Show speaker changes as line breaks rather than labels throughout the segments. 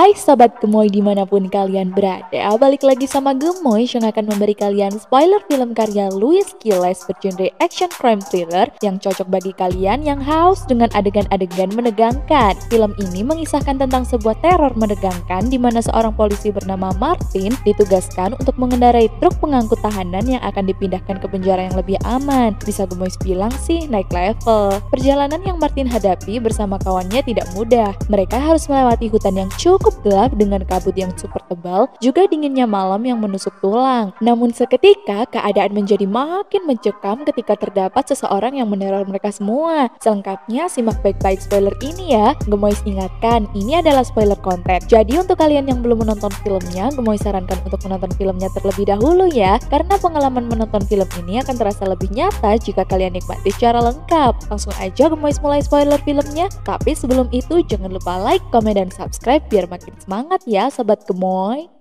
Hai Sobat Gemoy dimanapun kalian berada, balik lagi sama Gemoy yang akan memberi kalian spoiler film karya Louis Gilles bergenre action crime thriller yang cocok bagi kalian yang haus dengan adegan-adegan menegangkan. Film ini mengisahkan tentang sebuah teror menegangkan di mana seorang polisi bernama Martin ditugaskan untuk mengendarai truk pengangkut tahanan yang akan dipindahkan ke penjara yang lebih aman. Bisa Gemoy bilang sih naik level. Perjalanan yang Martin hadapi bersama kawannya tidak mudah. Mereka harus melewati hutan yang cukup gelap dengan kabut yang super tebal, juga dinginnya malam yang menusuk tulang. Namun seketika keadaan menjadi makin mencekam ketika terdapat seseorang yang meneror mereka semua. Selengkapnya simak baik-baik spoiler ini ya. Gemoy ingatkan, ini adalah spoiler konten. Jadi untuk kalian yang belum menonton filmnya, Gemoy sarankan untuk menonton filmnya terlebih dahulu ya, karena pengalaman menonton film ini akan terasa lebih nyata jika kalian nikmati secara lengkap. Langsung aja Gemoy mulai spoiler filmnya. Tapi sebelum itu jangan lupa like, komen, dan subscribe biar makin semangat ya Sobat Gemoy.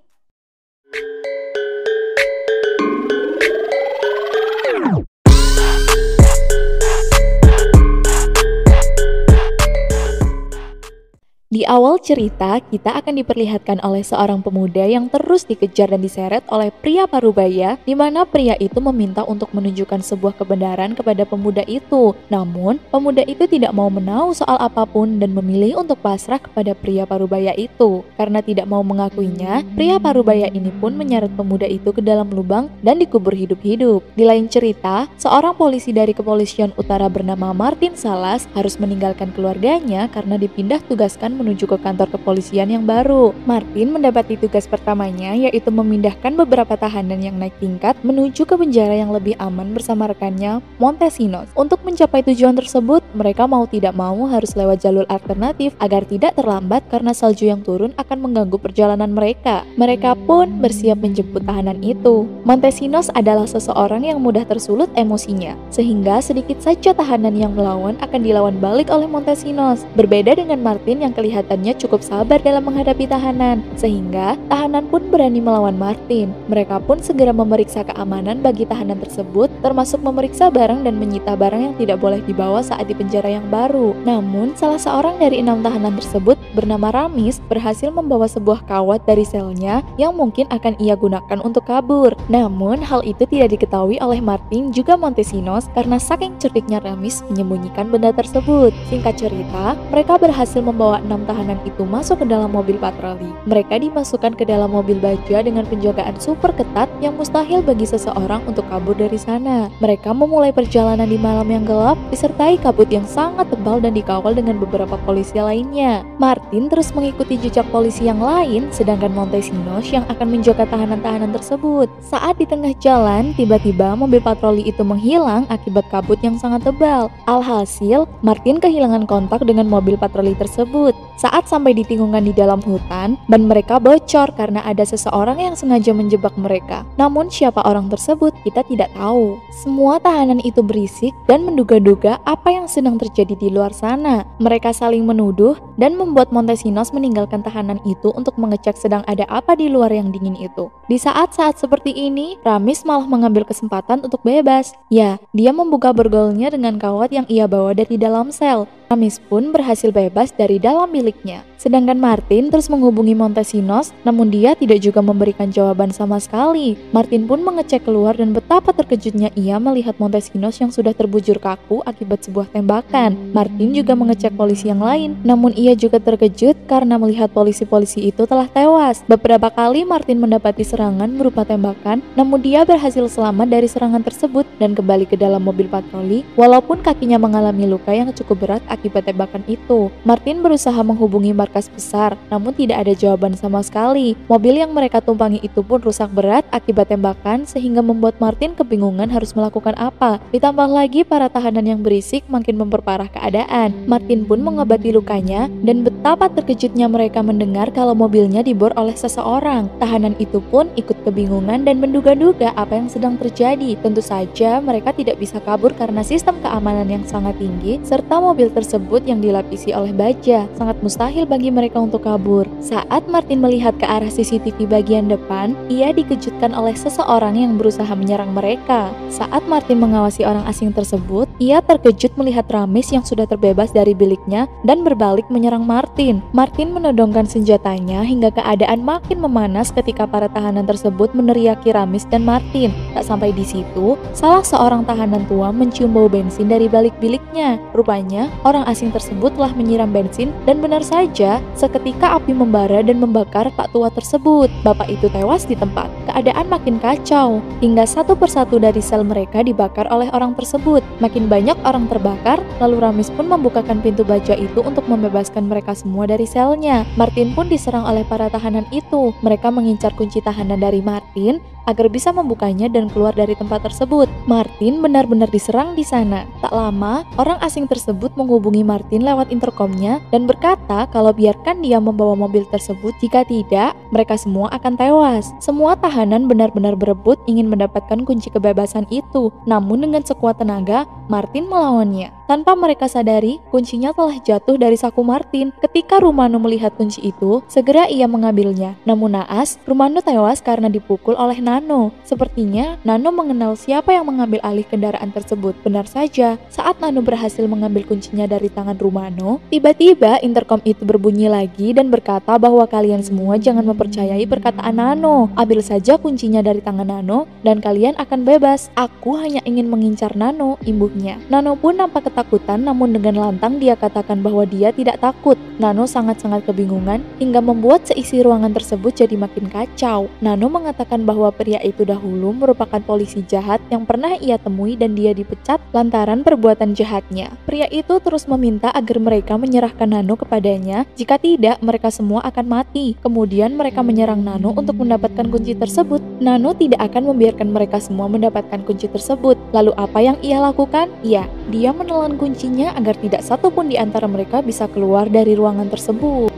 Di awal cerita, kita akan diperlihatkan oleh seorang pemuda yang terus dikejar dan diseret oleh pria parubaya, di mana pria itu meminta untuk menunjukkan sebuah kebenaran kepada pemuda itu. Namun, pemuda itu tidak mau menahu soal apapun dan memilih untuk pasrah kepada pria parubaya itu. Karena tidak mau mengakuinya, pria parubaya ini pun menyeret pemuda itu ke dalam lubang dan dikubur hidup-hidup. Di lain cerita, seorang polisi dari Kepolisian Utara bernama Martin Salas harus meninggalkan keluarganya karena dipindah tugaskan menuju ke kantor kepolisian yang baru. Martin mendapati tugas pertamanya yaitu memindahkan beberapa tahanan yang naik tingkat menuju ke penjara yang lebih aman bersama rekannya Montesinos. Untuk mencapai tujuan tersebut, mereka mau tidak mau harus lewat jalur alternatif agar tidak terlambat karena salju yang turun akan mengganggu perjalanan mereka. Mereka pun bersiap menjemput tahanan itu. Montesinos adalah seseorang yang mudah tersulut emosinya, sehingga sedikit saja tahanan yang melawan akan dilawan balik oleh Montesinos. Berbeda dengan Martin yang kelihatannya cukup sabar dalam menghadapi tahanan, sehingga tahanan pun berani melawan Martin. Mereka pun segera memeriksa keamanan bagi tahanan tersebut, termasuk memeriksa barang dan menyita barang yang tidak boleh dibawa saat di penjara yang baru. Namun, salah seorang dari 6 tahanan tersebut bernama Ramis berhasil membawa sebuah kawat dari selnya yang mungkin akan ia gunakan untuk kabur. Namun, hal itu tidak diketahui oleh Martin juga Montesinos karena saking cerdiknya Ramis menyembunyikan benda tersebut. Singkat cerita, mereka berhasil membawa 6 tahanan itu masuk ke dalam mobil patroli. Mereka dimasukkan ke dalam mobil baja dengan penjagaan super ketat yang mustahil bagi seseorang untuk kabur dari sana. Mereka memulai perjalanan di malam yang gelap disertai kabut yang sangat tebal dan dikawal dengan beberapa polisi lainnya. Martin terus mengikuti jejak polisi yang lain, sedangkan Montesinos yang akan menjaga tahanan-tahanan tersebut. Saat di tengah jalan, tiba-tiba mobil patroli itu menghilang akibat kabut yang sangat tebal. Alhasil, Martin kehilangan kontak dengan mobil patroli tersebut. Saat sampai di tikungan di dalam hutan, ban mereka bocor karena ada seseorang yang sengaja menjebak mereka. Namun siapa orang tersebut kita tidak tahu. Semua tahanan itu berisik dan menduga-duga apa yang sedang terjadi di luar sana. Mereka saling menuduh dan membuat Montesinos meninggalkan tahanan itu untuk mengecek sedang ada apa di luar yang dingin itu. Di saat-saat seperti ini, Ramis malah mengambil kesempatan untuk bebas. Ya, dia membuka borgolnya dengan kawat yang ia bawa dari dalam sel. Ramis pun berhasil bebas dari dalam miliknya. Sedangkan Martin terus menghubungi Montesinos, namun dia tidak juga memberikan jawaban sama sekali. Martin pun mengecek keluar dan betapa terkejutnya ia melihat Montesinos yang sudah terbujur kaku akibat sebuah tembakan. Martin juga mengecek polisi yang lain, namun ia juga terkejut karena melihat polisi-polisi itu telah tewas. Beberapa kali Martin mendapati serangan berupa tembakan, namun dia berhasil selamat dari serangan tersebut dan kembali ke dalam mobil patroli, walaupun kakinya mengalami luka yang cukup berat akibat tembakan itu. Martin berusaha menghubungi markas besar, namun tidak ada jawaban sama sekali. Mobil yang mereka tumpangi itu pun rusak berat akibat tembakan, sehingga membuat Martin kebingungan harus melakukan apa. Ditambah lagi para tahanan yang berisik makin memperparah keadaan. Martin pun mengobati lukanya, dan betapa terkejutnya mereka mendengar kalau mobilnya dibor oleh seseorang. Tahanan itu pun ikut kebingungan dan menduga-duga apa yang sedang terjadi. Tentu saja mereka tidak bisa kabur karena sistem keamanan yang sangat tinggi, serta mobil tersebut yang dilapisi oleh baja. Sangat mustahil bagi mereka untuk kabur. Saat Martin melihat ke arah CCTV bagian depan, ia dikejutkan oleh seseorang yang berusaha menyerang mereka. Saat Martin mengawasi orang asing tersebut, Ia terkejut melihat Ramis yang sudah terbebas dari biliknya dan berbalik menyerang Martin. Martin menodongkan senjatanya hingga keadaan makin memanas ketika para tahanan tersebut meneriaki Ramis dan Martin. Tak sampai di situ, salah seorang tahanan tua mencium bau bensin dari balik biliknya. Rupanya, orang asing tersebut telah menyiram bensin dan benar saja, seketika api membara dan membakar pak tua tersebut. Bapak itu tewas di tempat. Keadaan makin kacau, hingga satu persatu dari sel mereka dibakar oleh orang tersebut. Makin banyak orang terbakar, lalu Ramis pun membukakan pintu baja itu untuk membebaskan mereka semua dari selnya. Martin pun diserang oleh para tahanan itu. Mereka mengincar kunci tahanan dari Martin agar bisa membukanya dan keluar dari tempat tersebut. Martin benar-benar diserang di sana. Tak lama, orang asing tersebut menghubungi Martin lewat intercomnya dan berkata kalau biarkan dia membawa mobil tersebut, jika tidak, mereka semua akan tewas. Semua tahanan benar-benar berebut ingin mendapatkan kunci kebebasan itu. Namun dengan sekuat tenaga, Martin melawannya. Tanpa mereka sadari, kuncinya telah jatuh dari saku Martin. Ketika Rumano melihat kunci itu, segera ia mengambilnya. Namun naas, Rumano tewas karena dipukul oleh Nano. Sepertinya, Nano mengenal siapa yang mengambil alih kendaraan tersebut. Benar saja, saat Nano berhasil mengambil kuncinya dari tangan Rumano, tiba-tiba intercom itu berbunyi lagi dan berkata bahwa kalian semua jangan mempercayai perkataan Nano. Ambil saja kuncinya dari tangan Nano dan kalian akan bebas. Aku hanya ingin mengincar Nano, imbuhnya. Nano pun nampak ketakutan, namun dengan lantang dia katakan bahwa dia tidak takut. Nano sangat-sangat kebingungan hingga membuat seisi ruangan tersebut jadi makin kacau. Nano mengatakan bahwa pria itu dahulu merupakan polisi jahat yang pernah ia temui dan dia dipecat lantaran perbuatan jahatnya. Pria itu terus meminta agar mereka menyerahkan Nano kepadanya, jika tidak mereka semua akan mati. Kemudian mereka menyerang Nano untuk mendapatkan kunci tersebut. Nano tidak akan membiarkan mereka semua mendapatkan kunci tersebut. Lalu apa yang ia lakukan? Ya, dia menelan kuncinya agar tidak satu pun di antara mereka bisa keluar dari ruangan tersebut.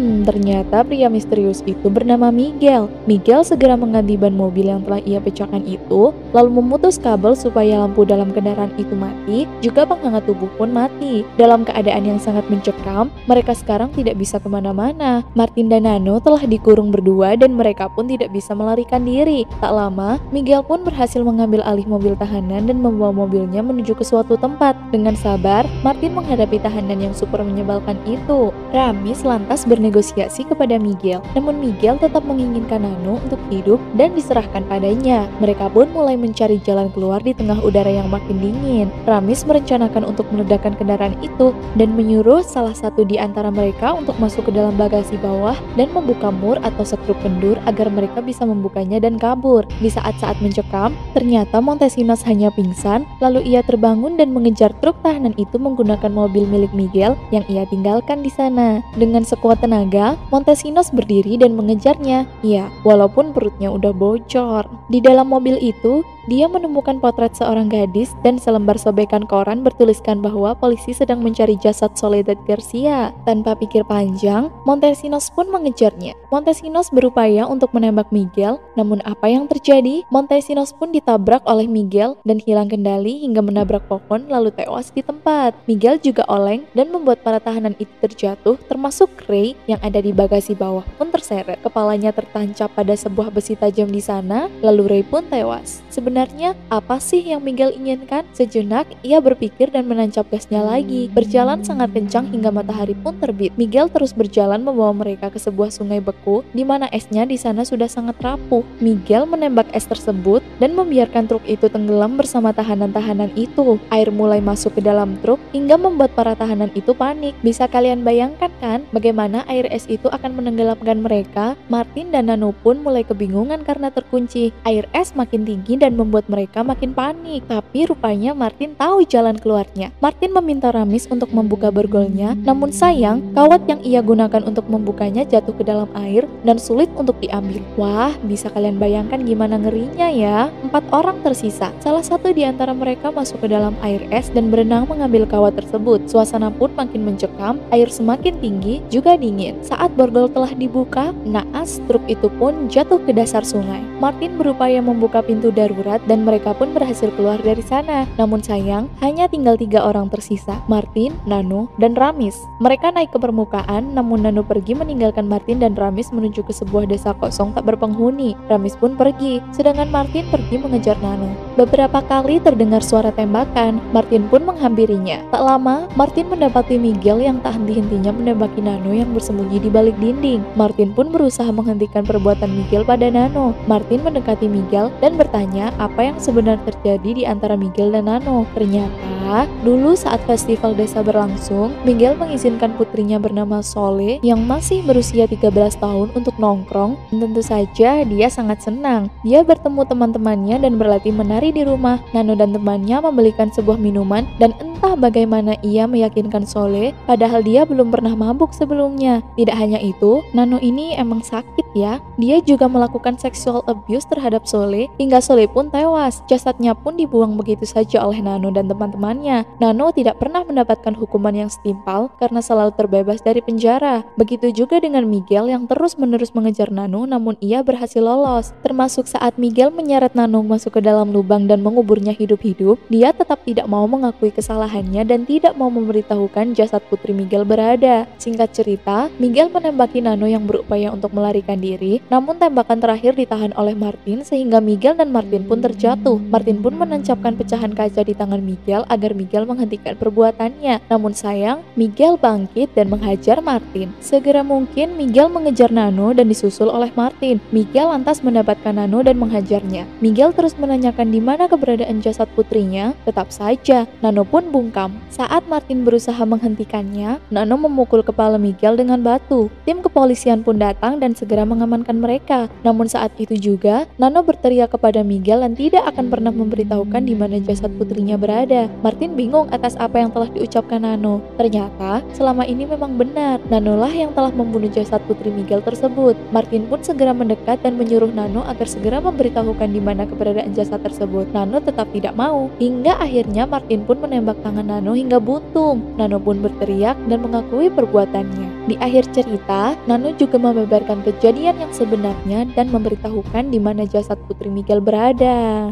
Ternyata pria misterius itu bernama Miguel. Miguel segera mengganti ban mobil yang telah ia pecahkan itu, lalu memutus kabel supaya lampu dalam kendaraan itu mati, juga penghangat tubuh pun mati. Dalam keadaan yang sangat mencekam, mereka sekarang tidak bisa kemana-mana. Martin dan Nano telah dikurung berdua dan mereka pun tidak bisa melarikan diri. Tak lama, Miguel pun berhasil mengambil alih mobil tahanan dan membawa mobilnya menuju ke suatu tempat. Dengan sabar, Martin menghadapi tahanan yang super menyebalkan itu. Ramis lantas bernegosiasi kepada Miguel, namun Miguel tetap menginginkan Nano untuk hidup dan diserahkan padanya. Mereka pun mulai mencari jalan keluar di tengah udara yang makin dingin. Ramis merencanakan untuk meledakkan kendaraan itu dan menyuruh salah satu di antara mereka untuk masuk ke dalam bagasi bawah dan membuka mur atau sekrup kendur agar mereka bisa membukanya dan kabur. Di saat-saat mencekam, ternyata Montesinos hanya pingsan, lalu ia terbangun dan mengejar truk tahanan itu menggunakan mobil milik Miguel yang ia tinggalkan di sana. Dengan sekuat tenaga, Montesinos berdiri dan mengejarnya. Ya, walaupun perutnya udah bocor. Di dalam mobil itu, dia menemukan potret seorang gadis dan selembar sobekan koran bertuliskan bahwa polisi sedang mencari jasad Soledad Garcia. Tanpa pikir panjang, Montesinos pun mengejarnya. Montesinos berupaya untuk menembak Miguel, namun apa yang terjadi? Montesinos pun ditabrak oleh Miguel dan hilang kendali hingga menabrak pohon lalu tewas di tempat. Miguel juga oleng dan membuat para tahanan itu terjatuh, termasuk Ray yang ada di bagasi bawah pun terseret. Kepalanya tertancap pada sebuah besi tajam di sana, lalu Ray pun tewas. Sebenarnya, apa sih yang Miguel inginkan? Sejenak, ia berpikir dan menancap gasnya lagi. Berjalan sangat kencang hingga matahari pun terbit. Miguel terus berjalan membawa mereka ke sebuah sungai beku, di mana esnya di sana sudah sangat rapuh. Miguel menembak es tersebut dan membiarkan truk itu tenggelam bersama tahanan-tahanan itu. Air mulai masuk ke dalam truk hingga membuat para tahanan itu panik. Bisa kalian bayangkan kan, bagaimana air es itu akan menenggelamkan mereka? Martin dan Nano pun mulai kebingungan karena terkunci. Air es makin tinggi dan membuat mereka makin panik. Tapi rupanya Martin tahu jalan keluarnya. Martin meminta Ramis untuk membuka borgolnya, namun sayang, kawat yang ia gunakan untuk membukanya jatuh ke dalam air dan sulit untuk diambil. Wah, bisa kalian bayangkan gimana ngerinya ya. 4 orang tersisa. Salah satu di antara mereka masuk ke dalam air es dan berenang mengambil kawat tersebut. Suasana pun makin mencekam, air semakin tinggi, juga dingin. Saat borgol telah dibuka, naas truk itu pun jatuh ke dasar sungai. Martin berupaya membuka pintu darurat darat dan mereka pun berhasil keluar dari sana. Namun sayang, hanya tinggal 3 orang tersisa, Martin, Nano, dan Ramis. Mereka naik ke permukaan, namun Nano pergi meninggalkan Martin dan Ramis menuju ke sebuah desa kosong tak berpenghuni. Ramis pun pergi, sedangkan Martin pergi mengejar Nano. Beberapa kali terdengar suara tembakan, Martin pun menghampirinya. Tak lama, Martin mendapati Miguel yang tak henti-hentinya menembaki Nano yang bersembunyi di balik dinding. Martin pun berusaha menghentikan perbuatan Miguel pada Nano. Martin mendekati Miguel dan bertanya apa yang sebenarnya terjadi di antara Miguel dan Nano. Ternyata, dulu saat festival desa berlangsung, Miguel mengizinkan putrinya bernama Sole yang masih berusia 13 tahun untuk nongkrong, dan tentu saja dia sangat senang. Dia bertemu teman-temannya dan berlatih menari di rumah. Nano dan temannya membelikan sebuah minuman dan entah bagaimana ia meyakinkan Sole padahal dia belum pernah mabuk sebelumnya. Tidak hanya itu, Nano ini emang sakit ya. Dia juga melakukan sexual abuse terhadap Sole hingga Sole pun tewas. Jasadnya pun dibuang begitu saja oleh Nano dan teman-temannya. Nano tidak pernah mendapatkan hukuman yang setimpal karena selalu terbebas dari penjara. Begitu juga dengan Miguel yang terus-menerus mengejar Nano namun ia berhasil lolos. Termasuk saat Miguel menyeret Nano masuk ke dalam lubang dan menguburnya hidup-hidup, dia tetap tidak mau mengakui kesalahannya dan tidak mau memberitahukan jasad putri Miguel berada. Singkat cerita, Miguel menembaki Nano yang berupaya untuk melarikan diri, namun tembakan terakhir ditahan oleh Martin sehingga Miguel dan Martin pun terjatuh. Martin pun menancapkan pecahan kaca di tangan Miguel agar Miguel menghentikan perbuatannya. Namun sayang, Miguel bangkit dan menghajar Martin. Segera mungkin Miguel mengejar Nano dan disusul oleh Martin. Miguel lantas mendapatkan Nano dan menghajarnya. Miguel terus menanyakan di mana keberadaan jasad putrinya. Tetap saja, Nano pun bungkam. Saat Martin berusaha menghentikannya, Nano memukul kepala Miguel dengan batu. Tim kepolisian pun datang dan segera mengamankan mereka. Namun saat itu juga, Nano berteriak kepada Miguel dan tidak akan pernah memberitahukan di mana jasad putrinya berada. Martin bingung atas apa yang telah diucapkan Nano. Ternyata, selama ini memang benar, Nano lah yang telah membunuh jasad putri Miguel tersebut. Martin pun segera mendekat dan menyuruh Nano agar segera memberitahukan di mana keberadaan jasad tersebut. Nano tetap tidak mau. Hingga akhirnya Martin pun menembak tangan Nano hingga buntung. Nano pun berteriak dan mengakui perbuatannya. Di akhir cerita, Nano juga membeberkan kejadian yang sebenarnya dan memberitahukan di mana jasad putri Miguel berada.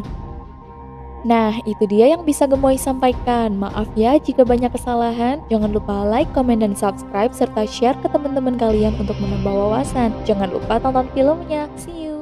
Nah, itu dia yang bisa Gemoy sampaikan. Maaf ya jika banyak kesalahan. Jangan lupa like, komen, dan subscribe serta share ke teman-teman kalian untuk menambah wawasan. Jangan lupa tonton filmnya. See you!